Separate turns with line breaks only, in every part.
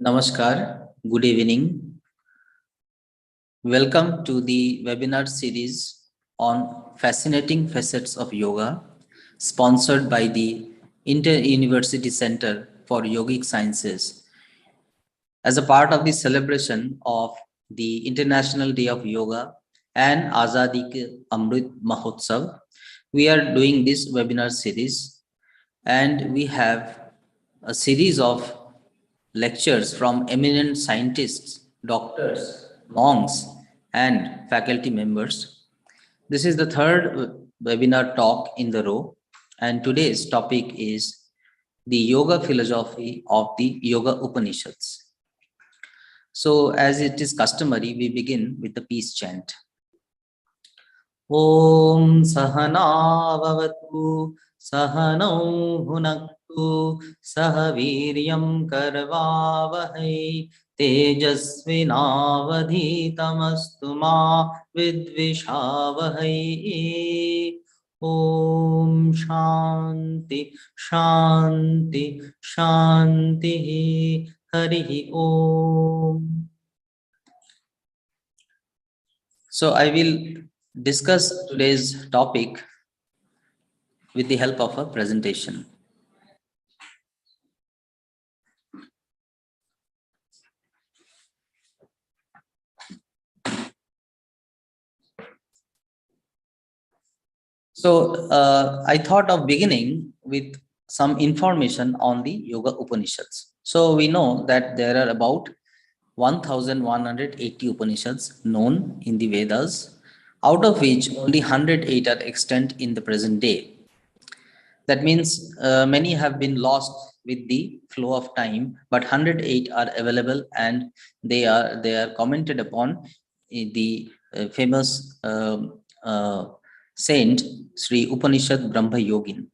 Namaskar, good evening. Welcome to the webinar series on fascinating facets of yoga, sponsored by the Inter-University Center for Yogic Sciences. As a part of the celebration of the International Day of Yoga and Azadi AmritMahotsav, we are doing this webinar series, and we have a series of lectures from eminent scientists, doctors, monks, and faculty members. This is the third webinar talk in the row, and today's topic is the yoga philosophy of the Yoga Upanishads. So, as it is customary, we begin with the peace chant. Om Sahana Bhavatu Sahanau Bhunaktu Sahaviryam Karvavahai Tejasvinavadhitamastu ma Vidvishavahai. Om Shanti Shanti Shanti Harihi Om. So I will discuss today's topic with the help of a presentation. So I thought of beginning with some information on the Yoga Upanishads. So we know that there are about 1180 Upanishads known in the Vedas, out of which only 108 are extant in the present day. That means many have been lost with the flow of time, but 108 are available, and they are commented upon in the famous saint Sri Upanishad Brahma Yogin.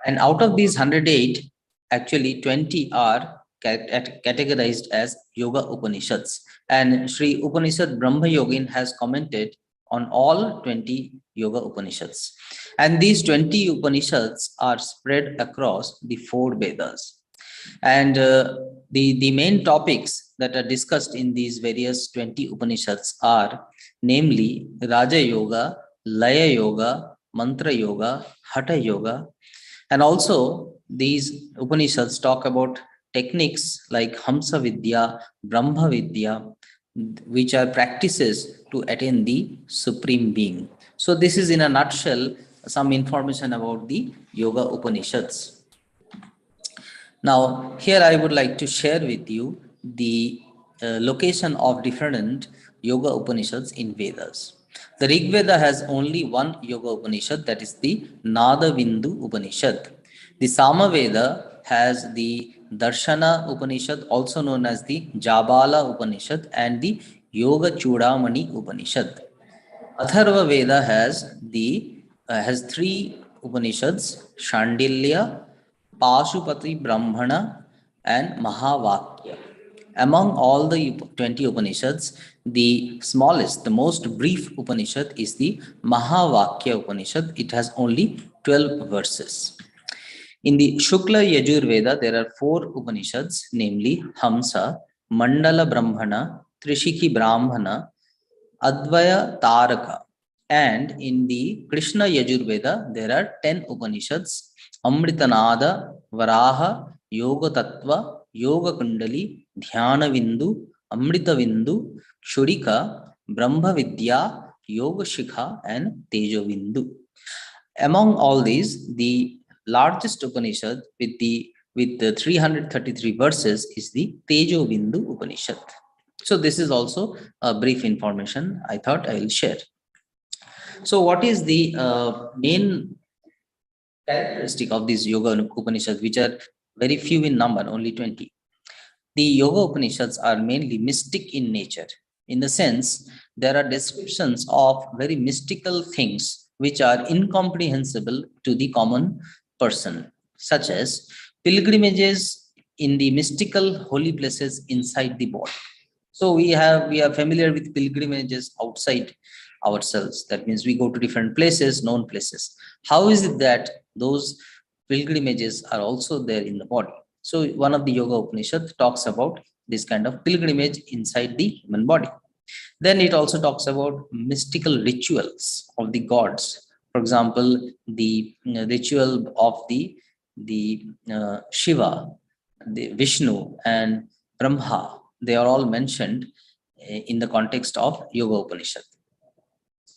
And out of these 108, actually 20 are categorized as Yoga Upanishads, and Sri Upanishad Brahma Yogin has commented on all 20 Yoga Upanishads. And these 20 Upanishads are spread across the 4 Vedas. And the main topics that are discussed in these various 20 Upanishads are namely Raja Yoga, Laya Yoga, Mantra Yoga, Hatha Yoga. And also these Upanishads talk about techniques like Hamsa Vidya, Brahma Vidya, which are practices to attain the Supreme Being. So this is in a nutshell some information about the Yoga Upanishads. Now here I would like to share with you the location of different Yoga Upanishads in Vedas. The Rig Veda has only one Yoga Upanishad, that is the Nadavindu Upanishad. The Sama Veda has the Darshana Upanishad, also known as the Jabala Upanishad, and the Yoga Chudamani Upanishad. Atharva Veda has 3 Upanishads: Shandilya, Pashupati Brahmana, and Mahavakya. Among all the 20 Upanishads, the smallest, the most brief Upanishad is the Mahavakya Upanishad. It has only 12 verses. In the Shukla Yajur Veda, there are 4 Upanishads, namely Hamsa, Mandala Brahmana, Trishiki Brahmana, Advaya Taraka. And in the Krishna Yajur Veda, there are 10 Upanishads: Amritanada, Varaha, Yoga Tattva, Yoga Kundali, Dhyana Vindu, Amrita Vindu, Kshurika, Brahma Vidya, Yoga Shikha, and Tejobindu. Among all these, the largest Upanishad with the 333 verses is the Tejobindu Upanishad. So this is also a brief information I thought I will share. So what is the main characteristic of these Yoga Upanishads, which are very few in number, only 20? The Yoga Upanishads are mainly mystic in nature, in the sense there are descriptions of very mystical things which are incomprehensible to the common person, such as pilgrimages in the mystical holy places inside the body. So we are familiar with pilgrimages outside ourselves. That means we go to different places, known places. How is it that those pilgrimages are also there in the body? So one of the Yoga Upanishads talks about this kind of pilgrimage inside the human body. Then it also talks about mystical rituals of the gods. For example, the ritual of the Shiva, the Vishnu, and Brahma. They are all mentioned in the context of Yoga Upanishad.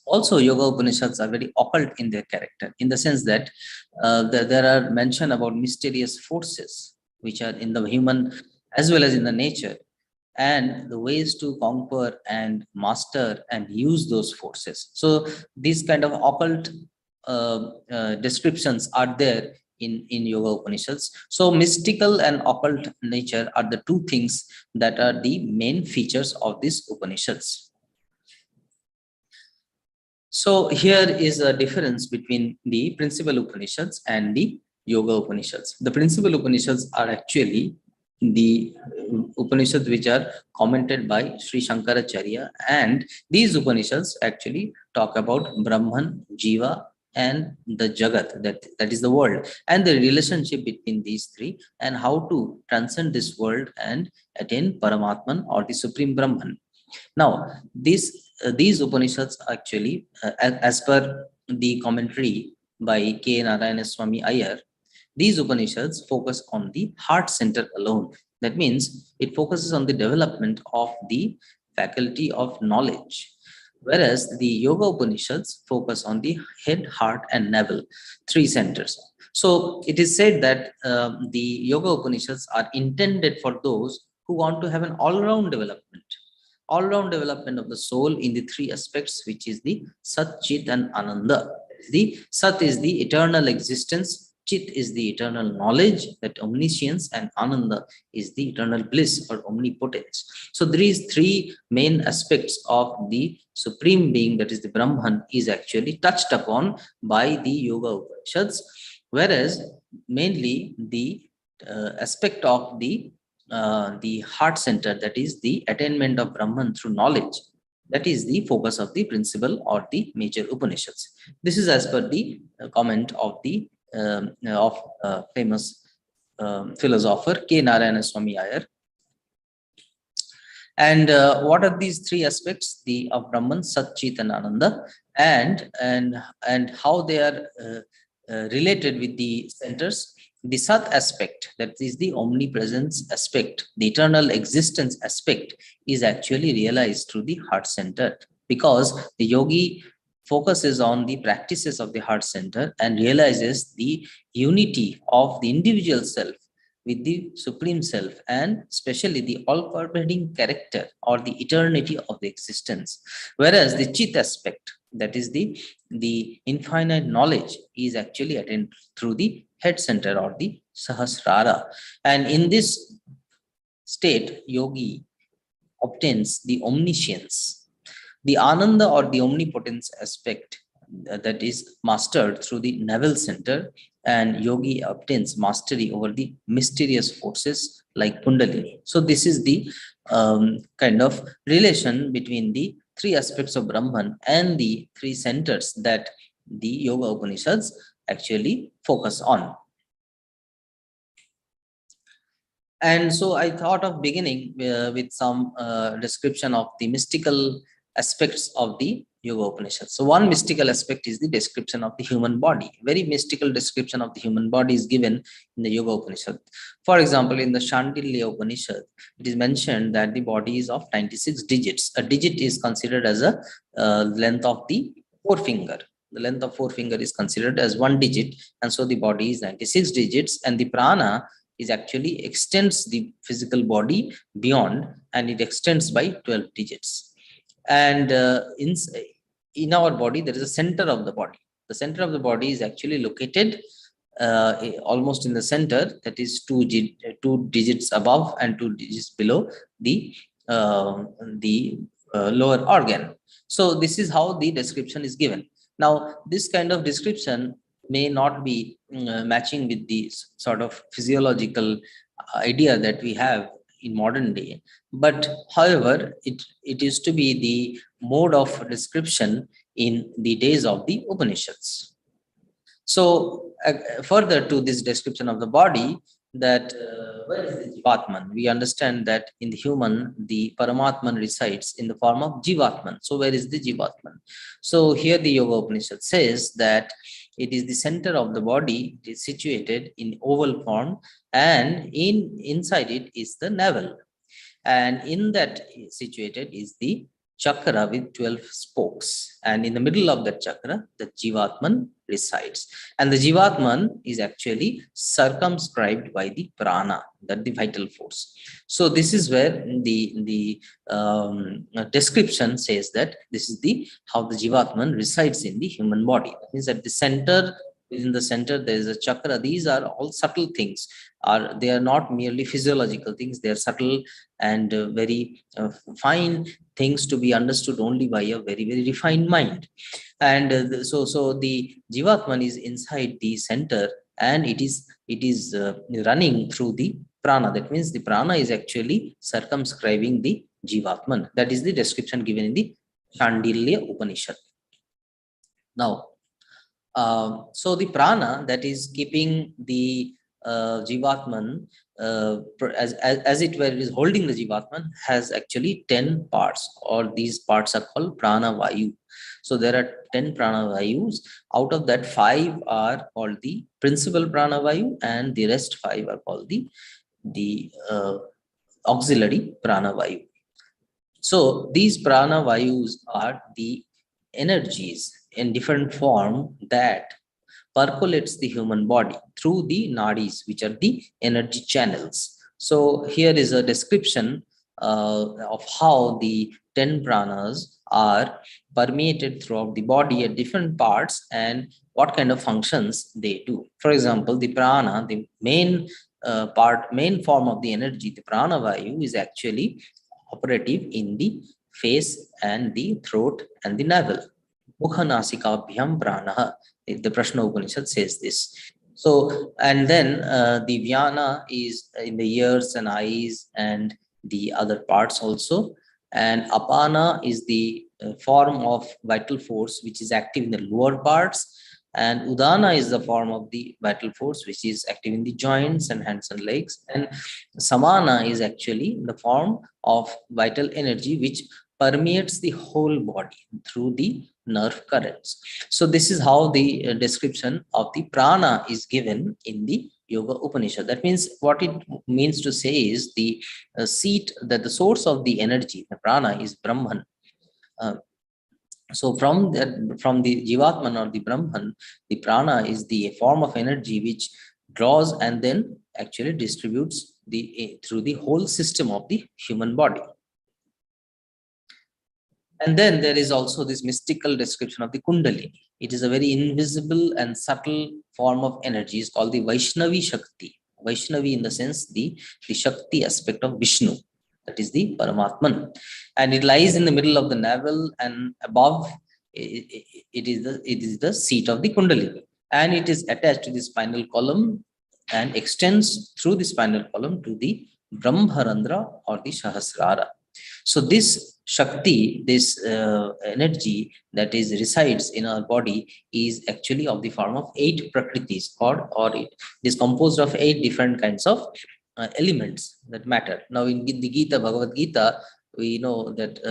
Also, Yoga Upanishads are very occult in their character, in the sense that there are mention about mysterious forces which are in the human as well as in the nature, and the ways to conquer and master and use those forces. So these kind of occult descriptions are there in Yoga Upanishads. So mystical and occult nature are the two things that are the main features of these Upanishads. So here is a difference between the principal Upanishads and the Yoga Upanishads. The principal Upanishads are actually the Upanishads which are commented by Sri Shankaracharya, and these Upanishads actually talk about Brahman, Jiva, and the Jagat, that is the world, and the relationship between these three, and how to transcend this world and attain Paramatman or the Supreme Brahman. Now, these Upanishads actually, as per the commentary by K. Narayana Swami Iyer, these Upanishads focus on the heart center alone. That means it focuses on the development of the faculty of knowledge, whereas the Yoga Upanishads focus on the head, heart, and navel, three centers. So it is said that the Yoga Upanishads are intended for those who want to have an all-round development of the soul in the three aspects, which is the Sat, Chit, and Ananda. The Sat is the eternal existence, Chit is the eternal knowledge, that omniscience, and Ananda is the eternal bliss or omnipotence. So these three main aspects of the Supreme Being, that is the Brahman, is actually touched upon by the Yoga Upanishads, whereas mainly the aspect of the heart center, that is the attainment of Brahman through knowledge, that is the focus of the principal or the major Upanishads. This is as per the comment of the famous philosopher K. Narayana Swami Iyer. And what are these three aspects? The of Brahman, Sat, Chit, and Ananda, and how they are related with the centers. The Sat aspect, that is the omnipresence aspect, the eternal existence aspect, is actually realized through the heart center, because the yogi focuses on the practices of the heart center and realizes the unity of the individual self with the Supreme Self, and especially the all-pervading character or the eternity of the existence. Whereas the Chit aspect, that is the infinite knowledge, is actually attained through the head center or the Sahasrara. And in this state, yogi obtains the omniscience. The Ananda or the omnipotence aspect, that is mastered through the navel center, and yogi obtains mastery over the mysterious forces like Kundalini. So this is the kind of relation between the three aspects of Brahman and the three centers that the Yoga Upanishads actually focus on. And so I thought of beginning with some description of the mystical aspects of the Yoga Upanishad. So one mystical aspect is the description of the human body. Very mystical description of the human body is given in the Yoga Upanishad. For example, in the Shandilya Upanishad, it is mentioned that the body is of 96 digits. A digit is considered as a length of the forefinger. The length of forefinger is considered as one digit, and so the body is 96 digits, and the prana is actually extends the physical body beyond, and it extends by 12 digits. And in our body, there is a center of the body. The center of the body is actually located almost in the center, that is two digits above and 2 digits below the lower organ. So this is how the description is given. Now, this kind of description may not be matching with the sort of physiological idea that we have in modern day, but however, it is to be the mode of description in the days of the Upanishads. So further to this description of the body, that where is the Jivatman? We understand that in the human, the Paramatman resides in the form of Jivatman. So where is the Jivatman? So here the Yoga Upanishad says that it is the center of the body. It is situated in oval form, and inside it is the navel. And in that situated is the chakra with 12 spokes. And in the middle of that chakra, the Jivatman resides. And the Jivatman is actually circumscribed by the prana, that the vital force. So this is where the description says that this is the how the Jivatman resides in the human body. That means at the center, within the center, there is a chakra. These are all subtle things. They are not merely physiological things. They are subtle and very fine things to be understood only by a very, very refined mind. And so the Jivatman is inside the center, and it is running through the prana. That means the prana is actually circumscribing the Jivatman. That is the description given in the Chandilya Upanishad. Now, so the prana that is keeping the Jivatman, as it were, is holding the Jivatman, has actually 10 parts, or these parts are called prana vayu. So there are 10 prana vayus. Out of that, 5 are called the principal prana vayu, and the rest 5 are called the auxiliary prana vayu. So these prana vayus are the energies in different form that percolates the human body through the nadis, which are the energy channels. So here is a description of how the 10 pranas are permeated throughout the body at different parts and what kind of functions they do. For example, the prana, the main form of the energy, the prana vayu, is actually operative in the face and the throat and the navel. Mukha nasikabhyam pranaha. The Prashna Upanishad says this. So, and then the Vyana is in the ears and eyes and the other parts also. And Apana is the form of vital force which is active in the lower parts. And Udana is the form of the vital force which is active in the joints and hands and legs. And Samana is actually the form of vital energy which permeates the whole body through the nerve currents. So this is how the description of the prana is given in the Yoga Upanishad. That means what it means to say is the seat, that the source of the energy, the prana, is Brahman. So from the Jivatman or the Brahman, the prana is the form of energy which draws and then actually distributes through the whole system of the human body. And then there is also this mystical description of the Kundalini. It is a very invisible and subtle form of energy. It's called the Vaishnavi Shakti. Vaishnavi in the sense the Shakti aspect of Vishnu. That is the Paramatman. And it lies in the middle of the navel, and above it is the seat of the Kundalini. And it is attached to the spinal column and extends through the spinal column to the Brahmarandra or the Sahasrara. So this Shakti, this energy that resides in our body, is actually of the form of 8 prakritis, or it is composed of 8 different kinds of elements that matter. Now in the Gita, Bhagavad Gita, we know that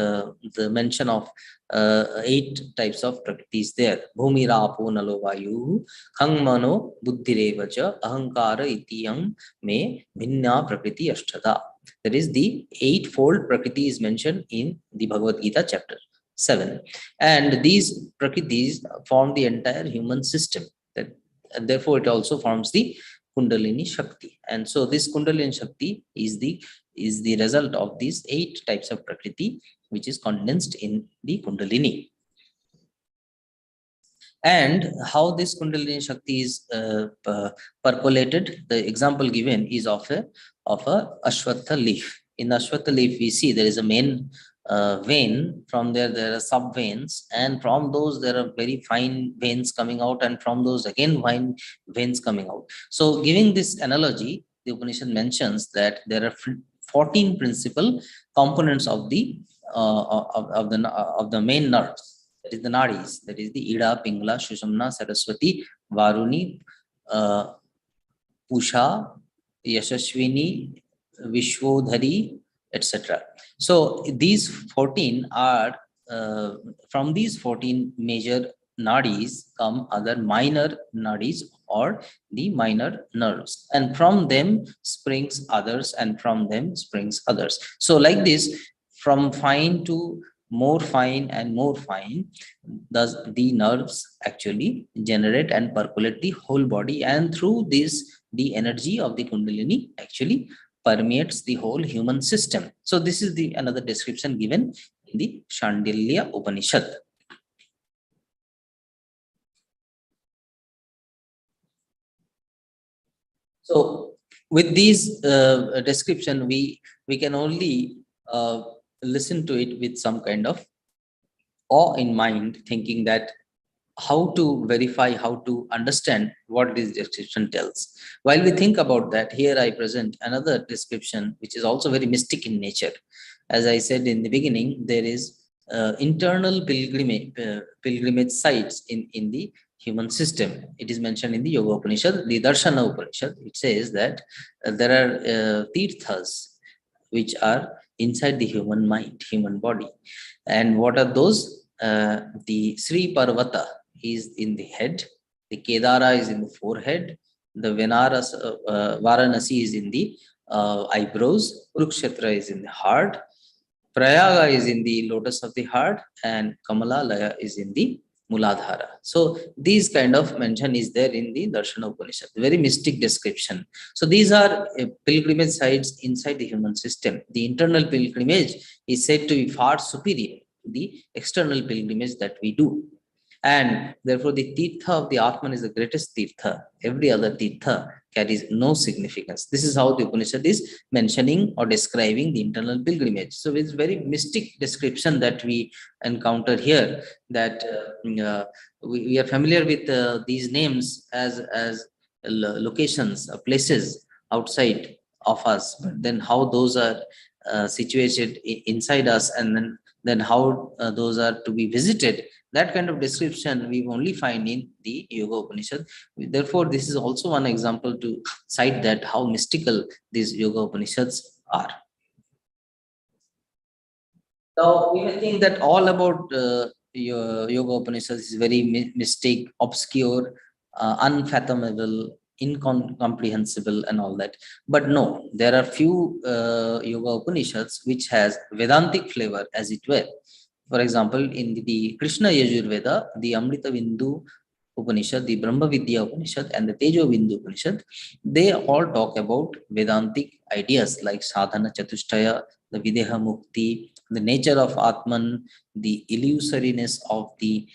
the mention of 8 types of prakritis there. Bhumi rapo nalo vayu khang mano buddhirevacha ahankara itiyam me bhinna prakriti ashtada. That is, the 8-fold prakriti is mentioned in the Bhagavad Gita chapter 7. And these prakritis form the entire human system. And therefore, it also forms the Kundalini Shakti. And so this Kundalini Shakti is the result of these 8 types of prakriti, which is condensed in the Kundalini. And how this Kundalini Shakti is percolated, the example given is of a Ashwatha leaf. In the Ashwatha leaf, we see there is a main vein. From there are sub veins, and from those there are very fine veins coming out, and from those again fine veins coming out. So giving this analogy, the Upanishad mentions that there are 14 principal components of the main nerves. That is the nadis. That is the Ida, Pingala, Shushumna, Saraswati, Varuni, Pusha, Yashaswini, Vishwodhari, etc. So these 14 are, from these 14 major nadis come other minor nadis or the minor nerves, and from them springs others, and from them springs others. So like this, from fine to more fine and more fine, thus the nerves actually generate and percolate the whole body, and through this the energy of the kundalini actually permeates the whole human system. So this is the another description given in the Shandilya Upanishad. So with these description, we can only listen to it with some kind of awe in mind, thinking that how to verify, how to understand what this description tells. While we think about that, here I present another description which is also very mystic in nature. As I said in the beginning, there is internal pilgrimage sites in the human system. It is mentioned in the Yoga Upanishad, the Darshana Upanishad. It says that there are tirthas which are inside the human mind, human body. And what are those? The Sri Parvata is in the head, the Kedara is in the forehead, the Varanasi is in the eyebrows, Kurukshetra is in the heart, Prayaga is in the lotus of the heart, and Kamalalaya is in the Muladhara. So these kind of mention is there in the Darshana Upanishad, very mystic description. So these are pilgrimage sites inside the human system. The internal pilgrimage is said to be far superior to the external pilgrimage that we do. And therefore, the tirtha of the Atman is the greatest tirtha. Every other tirtha carries no significance. This is how the Upanishad is mentioning or describing the internal pilgrimage. So it's very mystic description that we encounter here, that we are familiar with these names as locations, places outside of us, but then how those are situated inside us, and then how those are to be visited. That kind of description we only find in the Yoga Upanishad. Therefore, this is also one example to cite that how mystical these Yoga Upanishads are. Now, we may think that all about Yoga Upanishads is very mystic, obscure, unfathomable, incomprehensible, and all that. But no, there are few Yoga Upanishads which has Vedantic flavor, as it were. For example, in the Krishna Yajurveda, the Amritavindu Upanishad, the Brahma Vidya Upanishad, and the Tejobindu Upanishad, they all talk about Vedantic ideas like Sadhana Chatushtaya, the Videha Mukti, the nature of Atman, the illusoriness of the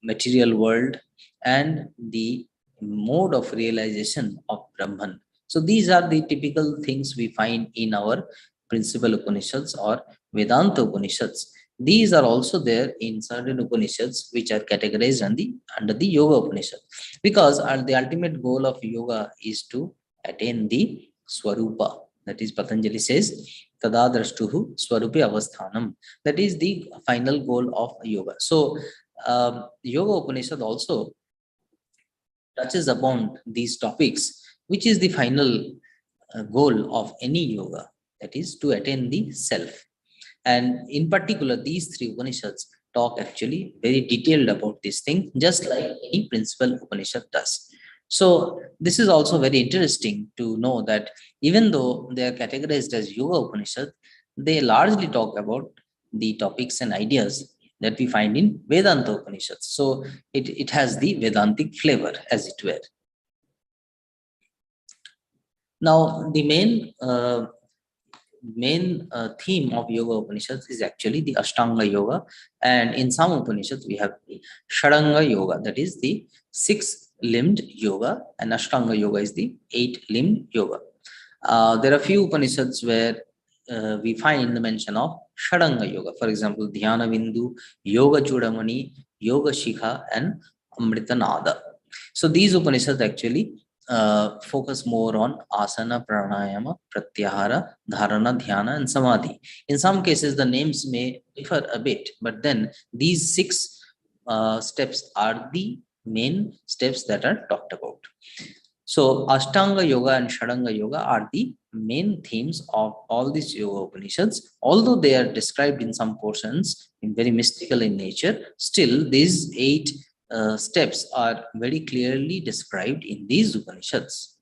material world, and the mode of realization of Brahman. So these are the typical things we find in our principal Upanishads or Vedanta Upanishads. These are also there in certain Upanishads which are categorized under the Yoga Upanishad, because the ultimate goal of yoga is to attain the Swarupa. That is, Patanjali says, Tada Drashtuhu Swarupi Avasthanam. That is the final goal of yoga. So, Yoga Upanishad also touches upon these topics, which is the final goal of any yoga, that is to attain the self. And in particular, these three Upanishads talk actually very detailed about this thing, just like any principal Upanishad does. So this is also very interesting to know that even though they are categorized as Yoga Upanishad, they largely talk about the topics and ideas that we find in Vedanta Upanishads. So it has the Vedantic flavor, as it were. Now, the main theme of Yoga Upanishads is actually the Ashtanga Yoga, and in some Upanishads we have the Shadanga Yoga, that is the 6-limbed yoga, and Ashtanga Yoga is the 8-limbed yoga. There are few Upanishads where we find the mention of Shadanga Yoga. For example, Dhyana Bindu, Yoga Chudamani, Yoga Shikha, and Amritanada. So these Upanishads actually focus more on asana, pranayama, pratyahara, dharana, dhyana, and samadhi. In some cases, the names may differ a bit, but then these 6 steps are the main steps that are talked about. So Ashtanga Yoga and Shadanga Yoga are the main themes of all these Yoga Upanishads. Although they are described in some portions in very mystical in nature, still these 8 steps are very clearly described in these Upanishads.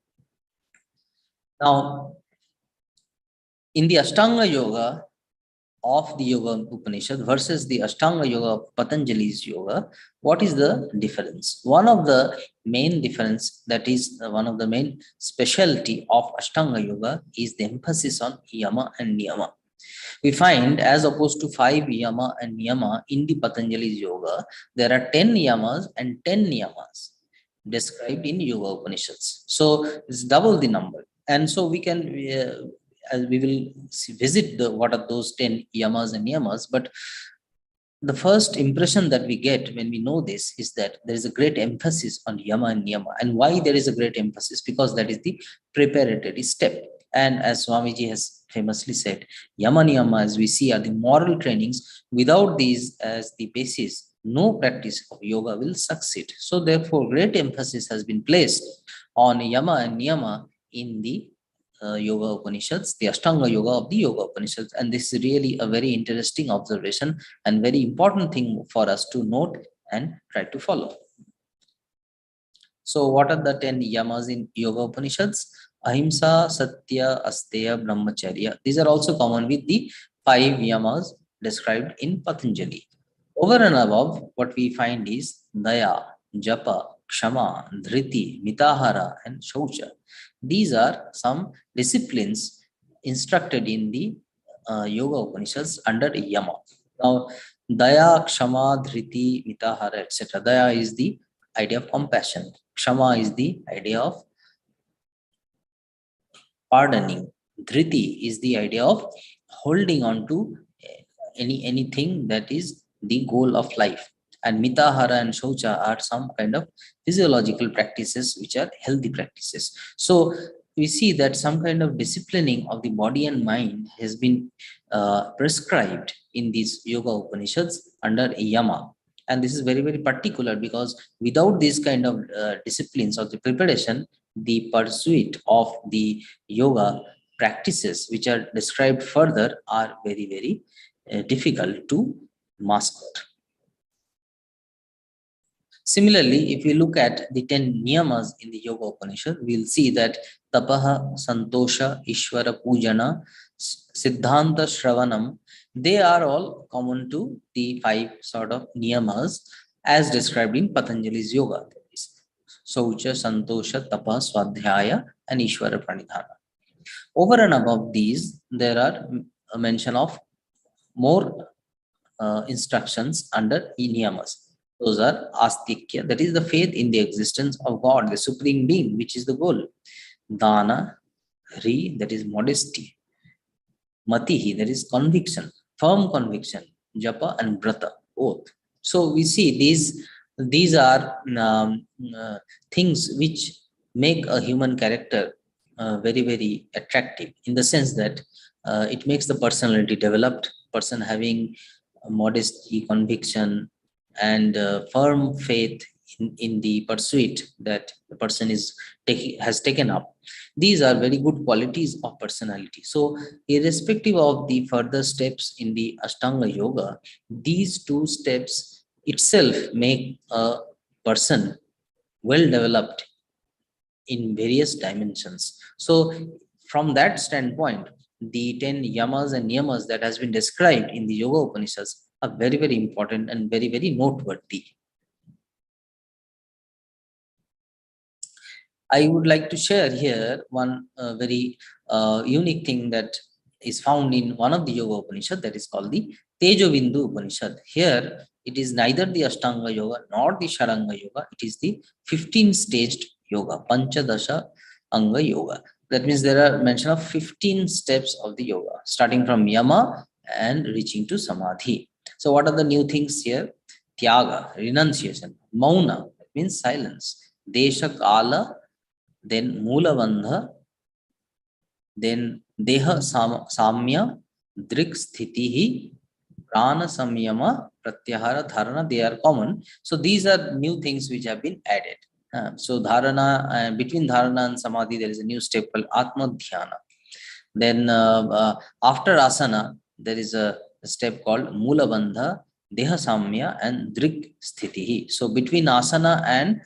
Now, in the Ashtanga Yoga of the Yoga Upanishad versus the Ashtanga Yoga of Patanjali's Yoga, what is the difference? One of the main difference, that is one of the main specialty of Ashtanga Yoga, is the emphasis on Yama and Niyama. We find, as opposed to 5 Yama and Niyama in the Patanjali's Yoga, there are 10 Yamas and 10 Niyamas described in Yoga Upanishads. So it's double the number. And so we can as we will visit what are those 10 yamas and niyamas, but the first impression that we get when we know this is that there is a great emphasis on yama and niyama. And why there is a great emphasis? Because that is the preparatory step. And as Swamiji has famously said, yama niyama, as we see, are the moral trainings. Without these as the basis, no practice of yoga will succeed. So therefore, great emphasis has been placed on yama and niyama in the Yoga Upanishads, the Ashtanga Yoga of the Yoga Upanishads. And this is really a very interesting observation and very important thing for us to note and try to follow. So what are the 10 yamas in Yoga Upanishads? Ahimsa, Satya, Asteya, Brahmacharya. These are also common with the 5 yamas described in Patanjali. Over and above, what we find is Daya, Japa, Kshama, Dhriti, Mitahara, and Shaucha. These are some disciplines instructed in the Yoga Upanishads under Yama. Now, Daya, Kshama, Dhriti, Mitahara, etc. Daya is the idea of compassion. Kshama is the idea of pardoning. Dhriti is the idea of holding on to anything that is the goal of life. And Mitahara and Shaucha are some kind of physiological practices which are healthy practices. So we see that some kind of disciplining of the body and mind has been prescribed in these Yoga Upanishads under Yama. And this is very, very particular, because without these kind of disciplines or the preparation, the pursuit of the yoga practices which are described further are very, very difficult to master. Similarly, if we look at the 10 niyamas in the Yoga Upanishad, we'll see that tapaha, santosha, ishvara pujana, siddhanta shravanam, they are all common to the 5 sort of niyamas as described in Patanjali's Yoga. Saucha, santosha, tapa, swadhyaya, and ishvara pranidhana. Over and above these, there are a mention of more instructions under niyamas. Those are astikya, that is the faith in the existence of God, the Supreme Being, which is the goal. Dana, Ri, that is modesty. Matihi, that is conviction, firm conviction. Japa and Brata, oath. So we see these are things which make a human character very, very attractive, in the sense that it makes the personality developed, person having modesty, conviction, and firm faith in the pursuit that the person has taken up. These are very good qualities of personality. So irrespective of the further steps in the Ashtanga Yoga, these 2 steps itself make a person well developed in various dimensions. So from that standpoint, the 10 yamas and niyamas that has been described in the Yoga Upanishads are very, very important and very, very noteworthy. I would like to share here one very unique thing that is found in one of the Yoga Upanishad, that is called the Tejobindu Upanishad. Here, it is neither the Ashtanga Yoga nor the Sharanga Yoga. It is the 15-staged yoga, Panchadasha Anga Yoga. That means there are mention of 15 steps of the yoga, starting from Yama and reaching to Samadhi. So what are the new things here? Tyaga, renunciation. Mauna, that means silence. Desha Kala, then Mula Bandha, then Deha Samya, Drik Sthitihi, Prana Samyama, Pratyahara Dharana, they are common. So these are new things which have been added. So dharana, between dharana and samadhi, there is a new step called Atma Dhyana. Then after asana, there is a step called Mula Bandha, Deha Samya, and Drik Sthitihi. So between asana and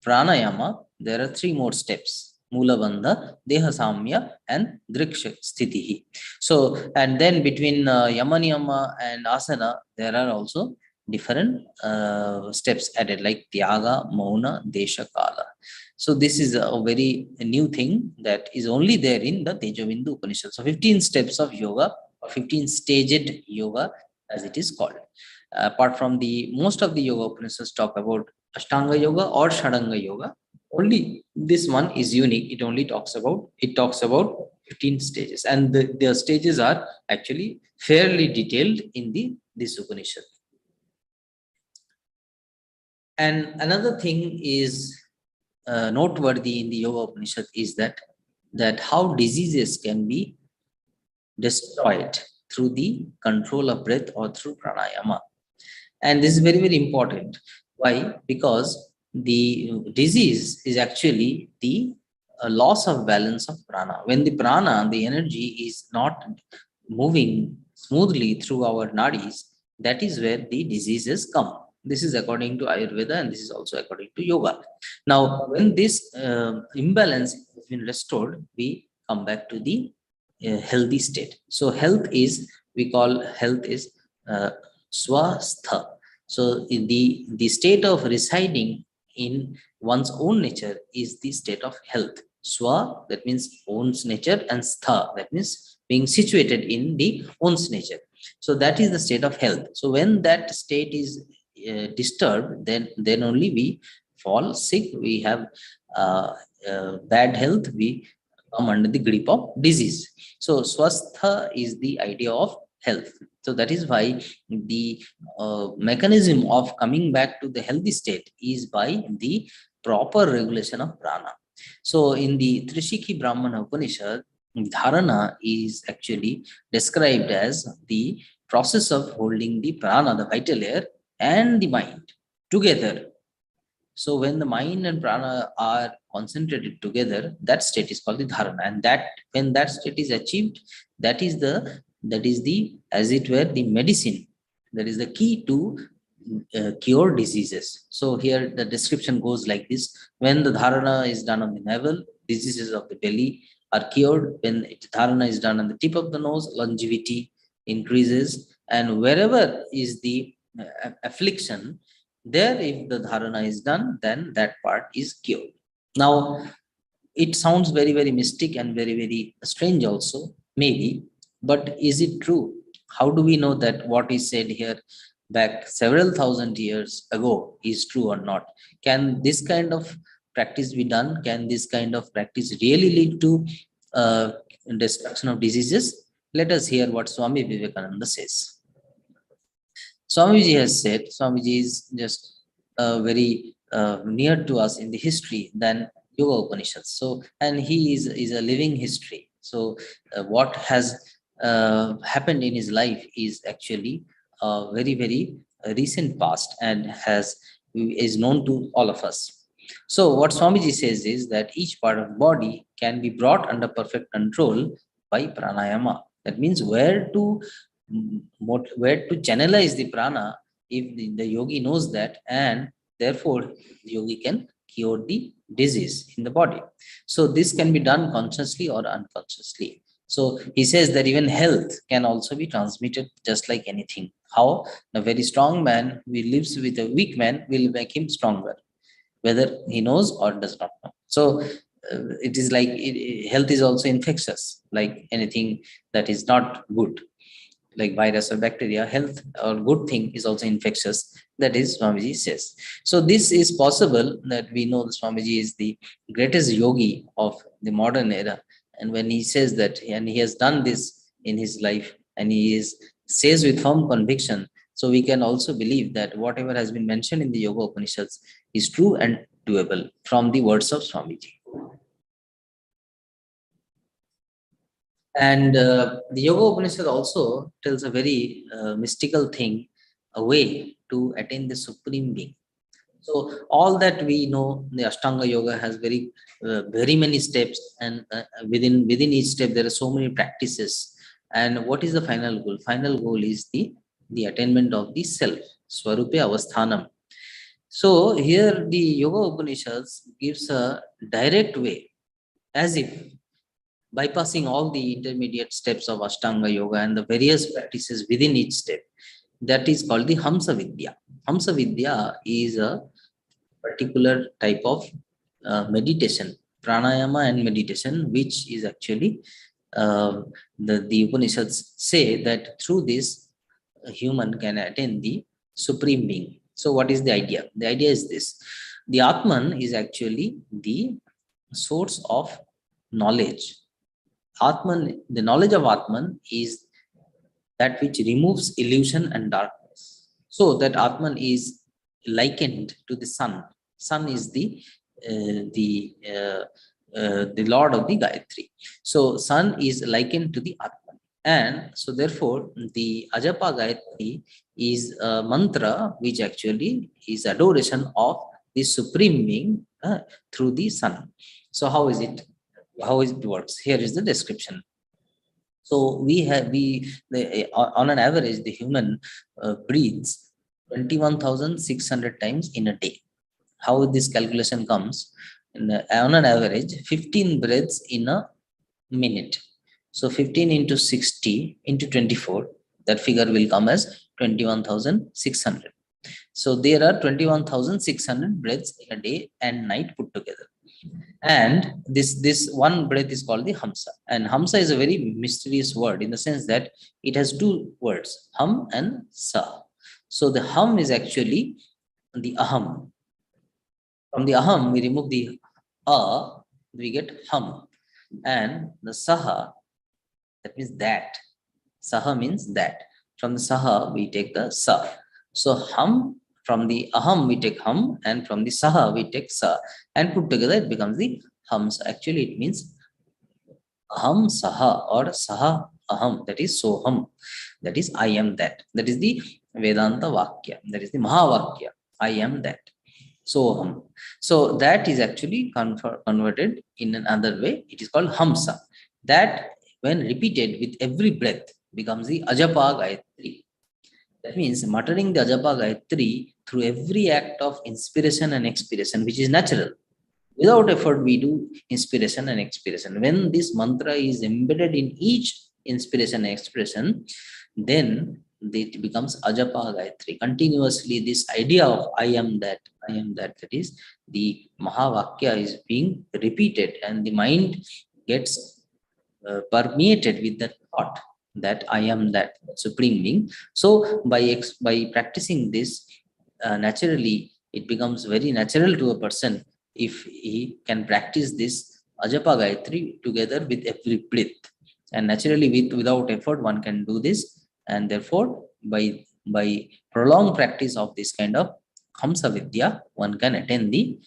pranayama, there are three more steps: Mula Bandha, Deha Samya, and Drik Sthitihi. So, and then between Yama Niyama and asana, there are also different steps added, like Tyaga, Mauna, Desha, Kala. So this is a very new thing that is only there in the Tejobindu Upanishad. So 15 steps of yoga, or 15 staged yoga, as it is called. Apart from the most of the Yoga Upanishads talk about Ashtanga Yoga or Shadanga Yoga, only this one is unique. It talks about 15 stages, and the stages are actually fairly detailed in this Upanishad. And another thing is noteworthy in the Yoga Upanishad is that how diseases can be destroyed through the control of breath or through pranayama. And this is very, very important. Why? Because the disease is actually the loss of balance of prana. When the prana, the energy, is not moving smoothly through our nadis, that is where the diseases come. This is according to Ayurveda, and this is also according to yoga. Now, when this imbalance has been restored, we come back to the healthy state. So we call health is swastha. So the state of residing in one's own nature is the state of health. Swa, that means own's nature, and stha, that means being situated in the own's nature. So that is the state of health. So when that state is disturbed, then only we fall sick. We have bad health. We come under the grip of disease. So swastha is the idea of health. So that is why the mechanism of coming back to the healthy state is by the proper regulation of prana. So in the Trishikhi Brahmana Upanishad, dharana is actually described as the process of holding the prana, the vital air, and the mind together. So when the mind and prana are concentrated together, that state is called the dharana. And when that state is achieved, that is the as it were the medicine. That is the key to cure diseases. So here the description goes like this: when the dharana is done on the navel, diseases of the belly are cured. When dharana is done on the tip of the nose, longevity increases. And wherever is the affliction, there, if the dharana is done, then that part is cured. Now, it sounds very, very mystic and very, very strange also, maybe, but is it true? How do we know that what is said here back several thousand years ago is true or not? Can this kind of practice be done? Can this kind of practice really lead to destruction of diseases? Let us hear what Swami Vivekananda says. Swamiji has said, Swamiji is just very near to us in the history than Yoga Upanishads. So, and he is a living history. So, what has happened in his life is actually very, very recent past and is known to all of us. So, what Swamiji says is that each part of the body can be brought under perfect control by pranayama. That means where to channelize the prana, if the yogi knows that, and therefore the yogi can cure the disease in the body. So this can be done consciously or unconsciously. So he says that even health can also be transmitted just like anything. How a very strong man who lives with a weak man will make him stronger, whether he knows or does not know. So it is like health is also infectious, like anything that is not good, like virus or bacteria. Health or good thing is also infectious. That is Swamiji says. So this is possible that we know that Swamiji is the greatest yogi of the modern era. And when he says that, and he has done this in his life, and says with firm conviction, so we can also believe that whatever has been mentioned in the Yoga Upanishads is true and doable from the words of Swamiji. And the Yoga Upanishad also tells a very mystical thing, a way to attain the Supreme Being. So all that we know, the Ashtanga Yoga has very many steps, and within each step there are so many practices. And what is the final goal? Final goal is the attainment of the self, Swarupe Avasthanam. So here the Yoga Upanishads gives a direct way, as if bypassing all the intermediate steps of Ashtanga Yoga and the various practices within each step. That is called the Hamsa Vidya. Hamsa Vidya is a particular type of meditation, pranayama and meditation, which is actually the Upanishads say that through this a human can attain the supreme being. So what is the idea? The idea is this: the Atman is actually the source of knowledge. Atman, the knowledge of Atman is that which removes illusion and darkness. So that Atman is likened to the sun. Sun is the Lord of the Gayatri. So sun is likened to the Atman, and so therefore the Ajapa Gayatri is a mantra which actually is adoration of the supreme being through the sun. So how is it? How it works? Here is the description. So on an average, the human breathes 21,600 times in a day. How this calculation comes? On an average, 15 breaths in a minute. So 15 into 60 into 24, that figure will come as 21,600. So there are 21,600 breaths in a day and night put together. And this one breath is called the Hamsa. And Hamsa is a very mysterious word in the sense that it has two words, Ham and Sa. So the Ham is actually the Aham. From the Aham, we remove the A, we get Ham. And the Saha, that means that. Saha means that. From the Saha, we take the Sa. So Ham, from the Aham, we take Ham, and from the Saha, we take Sa. And put together, it becomes the Hamsa. Actually, it means Aham Saha or Saha Aham. That is Soham. That is I am that. That is the Vedanta Vakya. That is the Mahavakya. I am that. Soham. So that is actually converted in another way. It is called Hamsa. That, when repeated with every breath, becomes the Ajapa Gayatri. That means muttering the Ajapa Gayatri through every act of inspiration and expiration, which is natural. Without effort, we do inspiration and expiration. When this mantra is embedded in each inspiration and expiration, then it becomes Ajapa Gayatri. Continuously, this idea of I am that, that is the Mahavakya is being repeated, and the mind gets permeated with that thought that I am that supreme being. So by practicing this, naturally, it becomes very natural to a person if he can practice this Ajapa Gayatri together with every breath. And naturally, without effort, one can do this. And therefore, by prolonged practice of this kind of Hamsa Vidya, one can attain the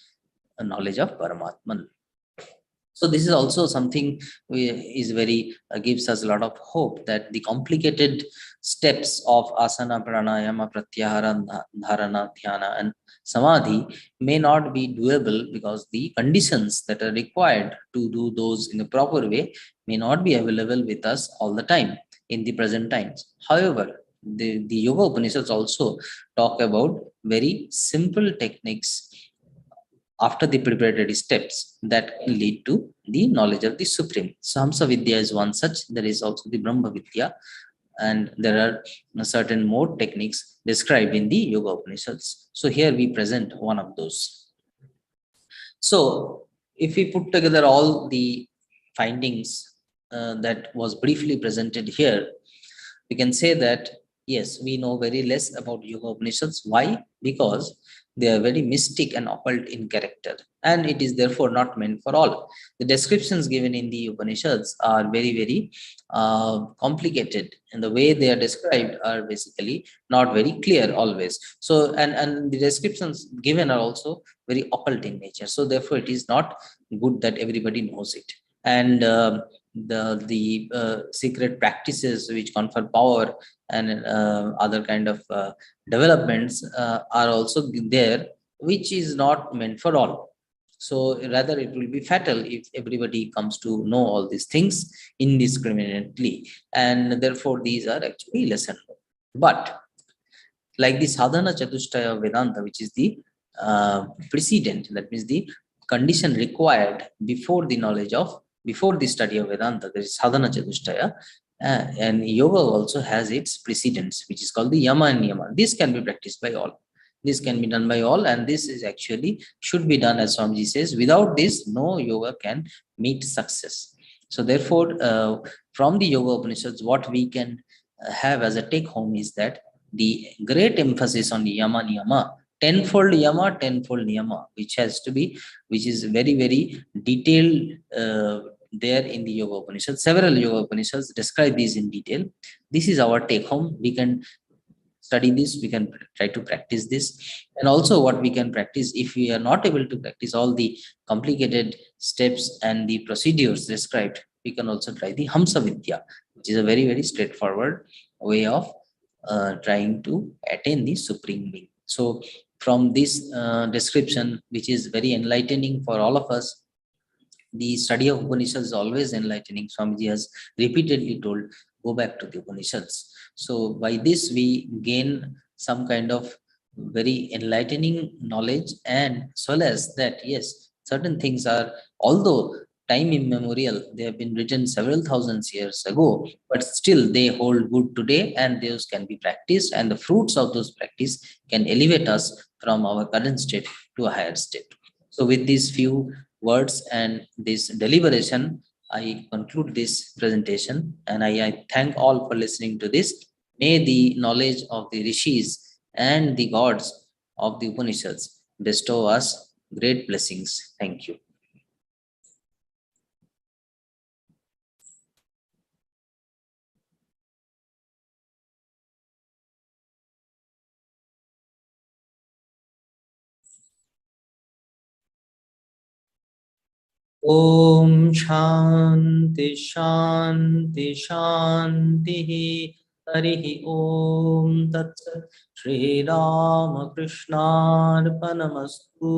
knowledge of Paramatman. So this is also something is very gives us a lot of hope, that the complicated steps of asana, pranayama, pratyahara, dharana, dhyana, and samadhi may not be doable because the conditions that are required to do those in a proper way may not be available with us all the time in the present times. However, the Yoga Upanishads also talk about very simple techniques after the preparatory steps that can lead to the knowledge of the Supreme. So Hamsa Vidya is one such. There is also the Brahma Vidya, and there are certain more techniques described in the Yoga Upanishads. So here we present one of those. So if we put together all the findings that was briefly presented here, we can say that yes, we know very less about Yoga Upanishads. Why? Because they are very mystic and occult in character, and it is therefore not meant for all. The descriptions given in the Upanishads are very complicated, and the way they are described are basically not very clear always. So, and the descriptions given are also very occult in nature. So, therefore, it is not good that everybody knows it. And the secret practices which confer power and other kind of developments are also there, which is not meant for all. So rather it will be fatal if everybody comes to know all these things indiscriminately, and therefore these are actually lesser known. But like the sadhana chatushtaya Vedanta, which is the precedent, that means the condition required before the study of Vedanta, there is sadhana chatushtaya, and yoga also has its precedents, which is called the yama and niyama. This can be practiced by all. This can be done by all, and this is actually should be done, as Swamiji says. Without this, no yoga can meet success. So therefore, from the Yoga Upanishads, what we can have as a take home is that the great emphasis on yama niyama, tenfold niyama, which is very, very detailed there in the Yoga Upanishads. Several Yoga Upanishads describe these in detail. This is our take home. We can study this, we can try to practice this. And also what we can practice, if we are not able to practice all the complicated steps and the procedures described, we can also try the Hamsa Vidya, which is a very, very straightforward way of trying to attain the supreme being. So from this description, which is very enlightening for all of us, the study of Upanishads is always enlightening. Swamiji has repeatedly told, go back to the Upanishads. So by this, we gain some kind of very enlightening knowledge, and so as that, yes, certain things are, although time immemorial, they have been written several thousands years ago, but still they hold good today, and those can be practiced, and the fruits of those practice can elevate us from our current state to a higher state. So with these few words and this deliberation, I conclude this presentation, and I thank all for listening to this. May the knowledge of the rishis and the gods of the Upanishads bestow us great blessings. Thank you. Om Shanti Shanti Shanti Harihi Om Tat Sat Shri Ramakrishna Arpanamastu.